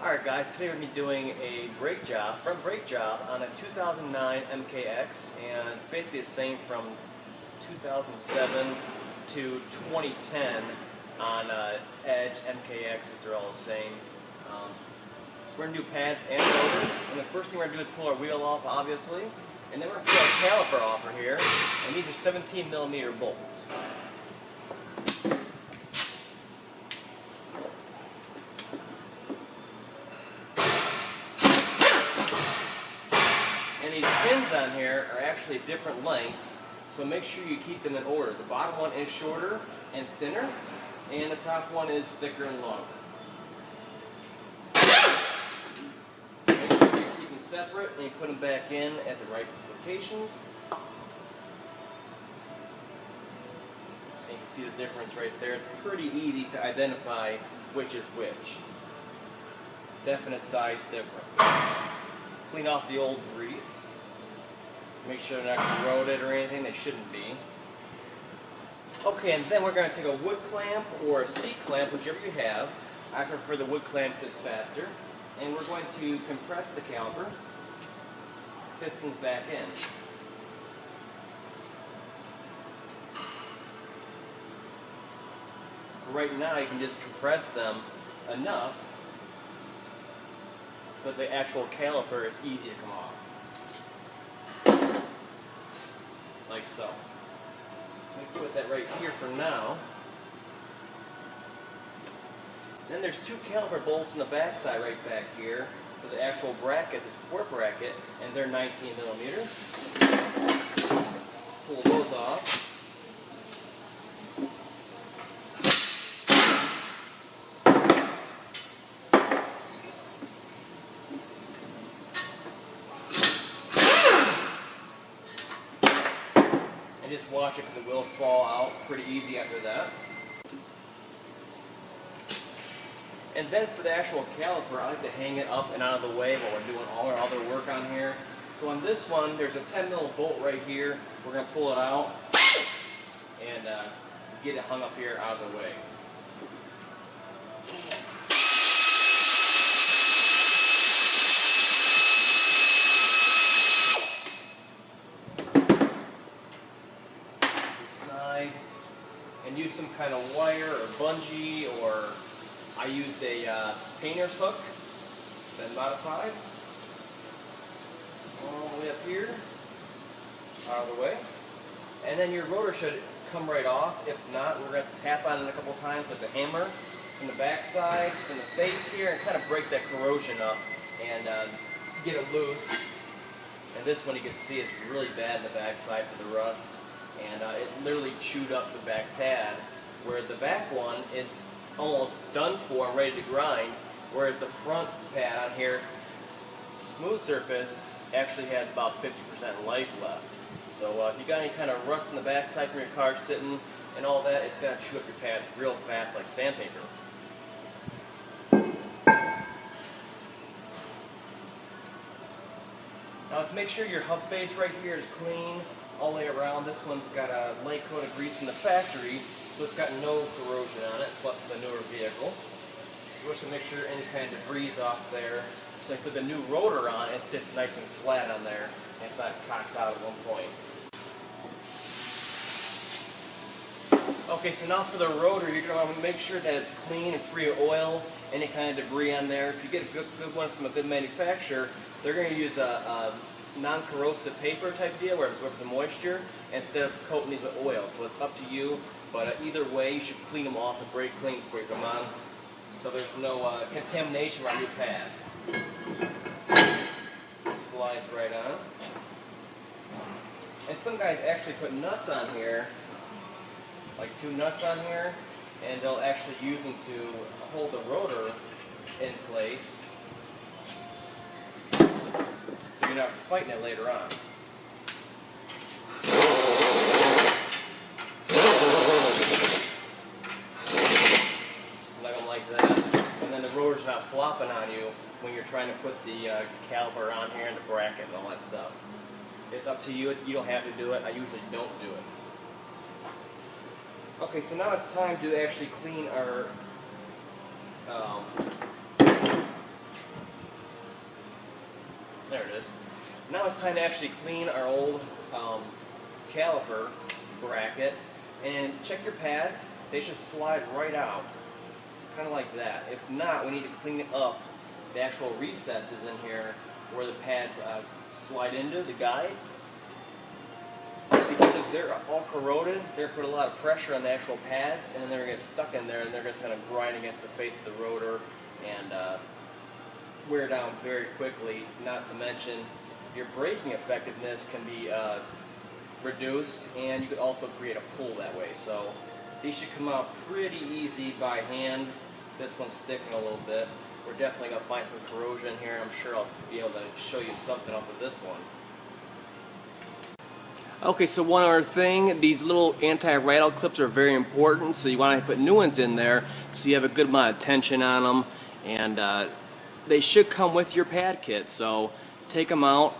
Alright guys, today we're going to be doing a brake job, front brake job on a 2009 MKX, and it's basically the same from 2007 to 2010 on Edge MKXs. They're all the same. So we're going to do pads and rotors, and the first thing we're going to do is pull our wheel off, obviously, and then we're going to pull our caliper off right here, and these are 17mm bolts. And these pins on here are actually different lengths, so make sure you keep them in order. The bottom one is shorter and thinner, and the top one is thicker and longer. So make sure you keep them separate and you put them back in at the right locations. And you can see the difference right there. It's pretty easy to identify which is which. Definite size difference. Clean off the old grease. Make sure they're not corroded or anything. They shouldn't be. Okay, and then we're going to take a wood clamp or a C-clamp, whichever you have. I prefer the wood clamps, it's faster. And we're going to compress the caliper, pistons back in. For right now, you can just compress them enough so the actual caliper is easy to come off. Like so. Let me put that right here for now. Then there's two caliper bolts in the back side right back here for the actual bracket, the support bracket, and they're 19mm. Pull those off. And just watch it because it will fall out pretty easy after that. And then for the actual caliper, I like to hang it up and out of the way while we're doing all our other work on here. So on this one, there's a 10mm bolt right here. We're going to pull it out and get it hung up here out of the way. And use some kind of wire or bungee, or I used a painter's hook, been modified, all the way up here, out of the way. And then your rotor should come right off. If not, we're going to tap on it a couple times with the hammer from the back side, from the face here, and kind of break that corrosion up and get it loose. And this one you can see is really bad in the back side for the rust. And it literally chewed up the back pad, where the back one is almost done for and ready to grind, whereas the front pad on here, smooth surface, actually has about 50% life left. So if you got any kind of rust in the back side from your car sitting and all that, it's going to chew up your pads real fast like sandpaper. Now let's make sure your hub face right here is clean all the way around. This one's got a light coat of grease from the factory, so it's got no corrosion on it, plus it's a newer vehicle. We're just going to make sure any kind of debris is off there. So with the new rotor on, it sits nice and flat on there, and it's not cocked out at one point. Okay, so now for the rotor, you're going to want to make sure that it's clean and free of oil, any kind of debris on there. If you get a good one from a good manufacturer, they're going to use a non-corrosive paper type deal where it absorbs the moisture instead of coating these with oil. So it's up to you, but either way you should clean them off and brake clean before you come on, so there's no contamination around your pads. Slides right on. And some guys actually put nuts on here, like 2 nuts on here, and they'll actually use them to hold the rotor in place, so you're not fighting it later on. Just snug them like that, and then the rotor's not flopping on you when you're trying to put the caliper on here and the bracket and all that stuff. It's up to you. You don't have to do it. I usually don't do it. Okay, so now it's time to actually clean our is. Now it's time to actually clean our old caliper bracket, and check your pads. They should slide right out, kind of like that. If not, we need to clean up the actual recesses in here where the pads slide into, the guides. Because if they're all corroded, they're put a lot of pressure on the actual pads, and then they're going to get stuck in there, and they're just going to grind against the face of the rotor and wear down very quickly. Not to mention, your braking effectiveness can be reduced, and you could also create a pull that way. So these should come out pretty easy by hand. This one's sticking a little bit. We're definitely going to find some corrosion here. I'm sure I'll be able to show you something off of this one. Okay, so one other thing, these little anti-rattle clips are very important, so you want to put new ones in there so you have a good amount of tension on them, and they should come with your pad kit, so take them out.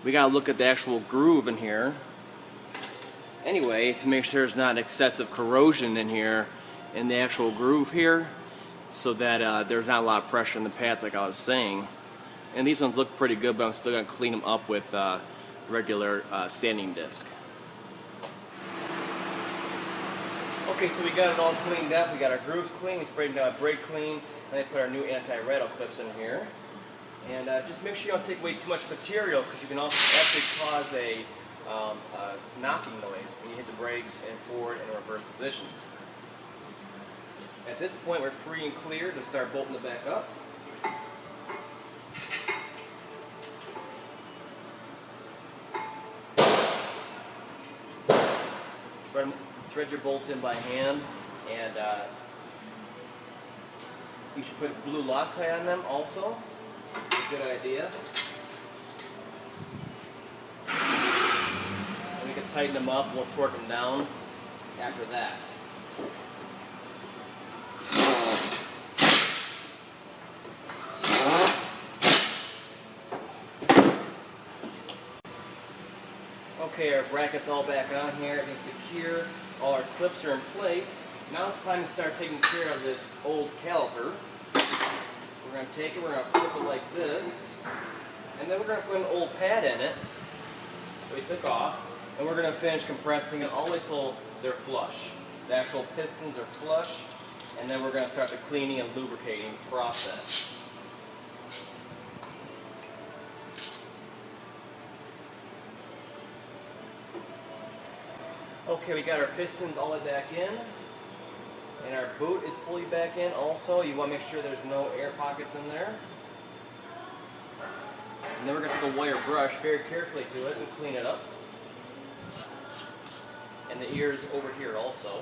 We got to look at the actual groove in here anyway to make sure there's not excessive corrosion in here in the actual groove here, so that there's not a lot of pressure in the pads like I was saying. And these ones look pretty good, but I'm still going to clean them up with regular sanding disc. Okay, so we got it all cleaned up. We got our grooves clean, we sprayed down brake clean, and I put our new anti-rattle clips in here. And just make sure you don't take away too much material, because you can also actually cause a knocking noise when you hit the brakes in forward and reverse positions. At this point, we're free and clear to start bolting it back up. Thread your bolts in by hand, and you should put blue Loctite on them also. It's a good idea. And we can tighten them up, we'll torque them down after that. Okay, our bracket's all back on here, everything's secure, all our clips are in place. Now it's time to start taking care of this old caliper. We're going to take it, we're going to flip it like this, and then we're going to put an old pad in it that we took off, and we're going to finish compressing it all the way till they're flush. The actual pistons are flush, and then we're going to start the cleaning and lubricating process. Okay, we got our pistons all the way back in, and our boot is fully back in also. You want to make sure there's no air pockets in there. And then we're going to take a wire brush very carefully to it and clean it up. And the ears over here also.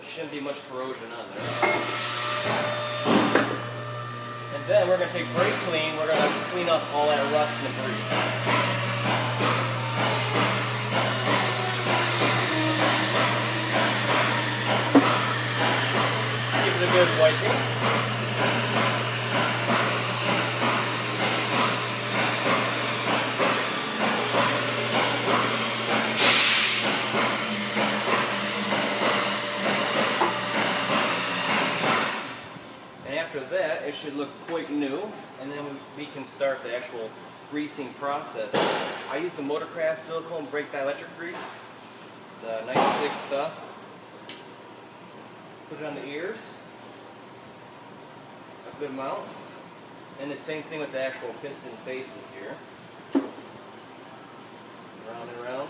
Shouldn't be much corrosion on there. And then we're going to take brake clean. We're going to clean up all that rust and debris. A good wiping. And after that, it should look quite new, and then we can start the actual greasing process. I use the Motorcraft silicone brake dielectric grease. It's nice thick stuff. Put it on the ears. Good amount, and the same thing with the actual piston faces here. Round and round.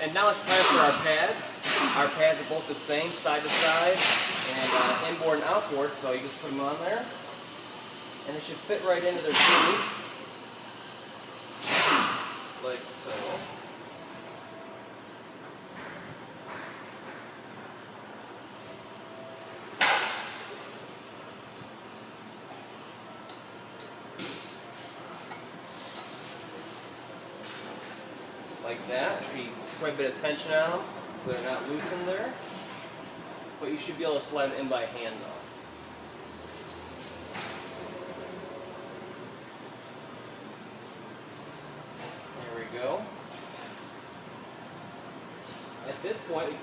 And now it's time for our pads. Our pads are both the same, side to side, and inboard and outboard, so you just put them on there, and it should fit right into their groove, like so. Like that. Should be quite a bit of tension on them, so they're not loose in there. But you should be able to slide them in by hand though.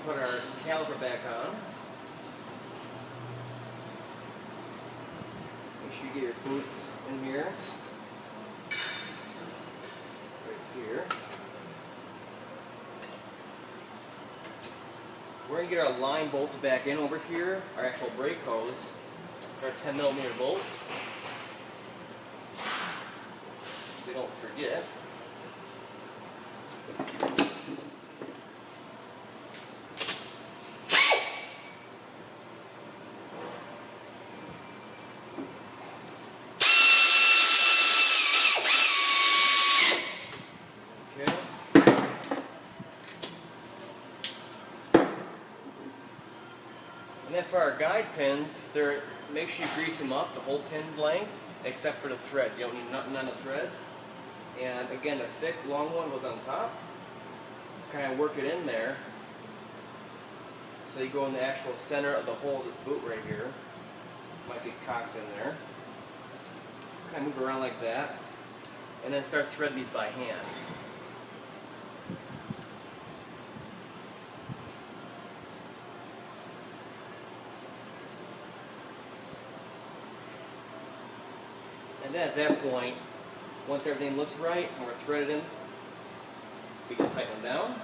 put our caliper back on. Make sure you get your boots in here. Right here. We're going to get our line bolted back in over here, our actual brake hose, our 10mm bolt. So we don't forget. And then for our guide pins, make sure you grease them up the whole pin length, except for the thread. You don't need nothing on the threads. And again, the thick, long one goes on top. Just kind of work it in there. So you go in the actual center of the hole of this boot right here. Might get cocked in there. Just kind of move around like that. And then start threading these by hand. And then at that point, once everything looks right and we're threaded in, we can tighten them down.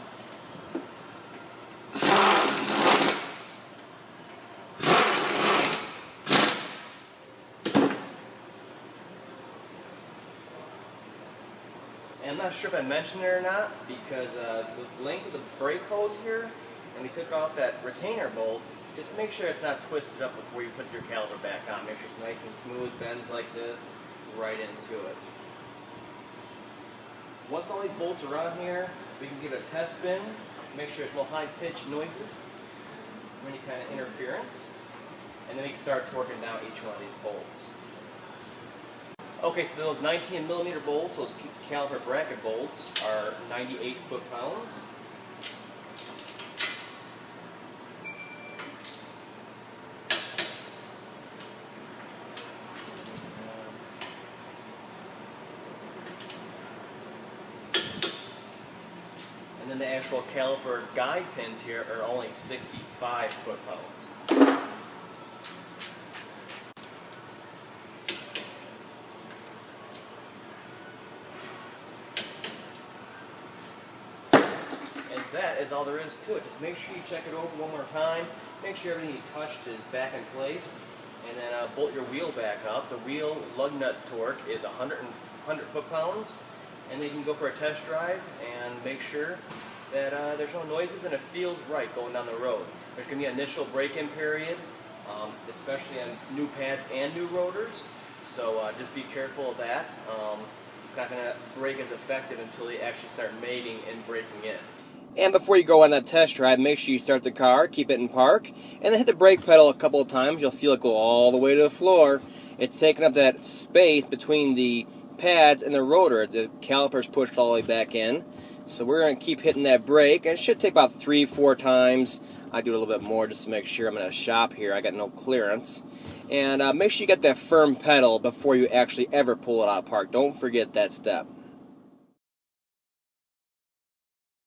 And I'm not sure if I mentioned it or not, because the length of the brake hose here, and we took off that retainer bolt, just make sure it's not twisted up before you put your caliper back on. Make sure it's nice and smooth, bends like this, right into it. Once all these bolts are on here, we can give it a test spin, make sure there's no high-pitched noises, any kind of interference, and then we can start torquing down each one of these bolts. Okay, so those 19mm bolts, those caliper bracket bolts, are 98 foot-pounds. And then the actual caliper guide pins here are only 65 foot-pounds. And that is all there is to it. Just make sure you check it over one more time. Make sure everything you touched is back in place. And then bolt your wheel back up. The wheel lug nut torque is 100 foot-pounds. And then you can go for a test drive and make sure that there's no noises and it feels right going down the road. There's going to be an initial break-in period, especially on new pads and new rotors. So just be careful of that. It's not going to brake as effective until you actually start mating and braking in. And before you go on that test drive, make sure you start the car, keep it in park, and then hit the brake pedal a couple of times. You'll feel it go all the way to the floor. It's taking up that space between the pads and the rotor. The caliper's pushed all the way back in. So we're going to keep hitting that brake, and it should take about 3-4 times. I do it a little bit more just to make sure. I'm in a shop here. I got no clearance. And make sure you get that firm pedal before you actually ever pull it out of park. Don't forget that step.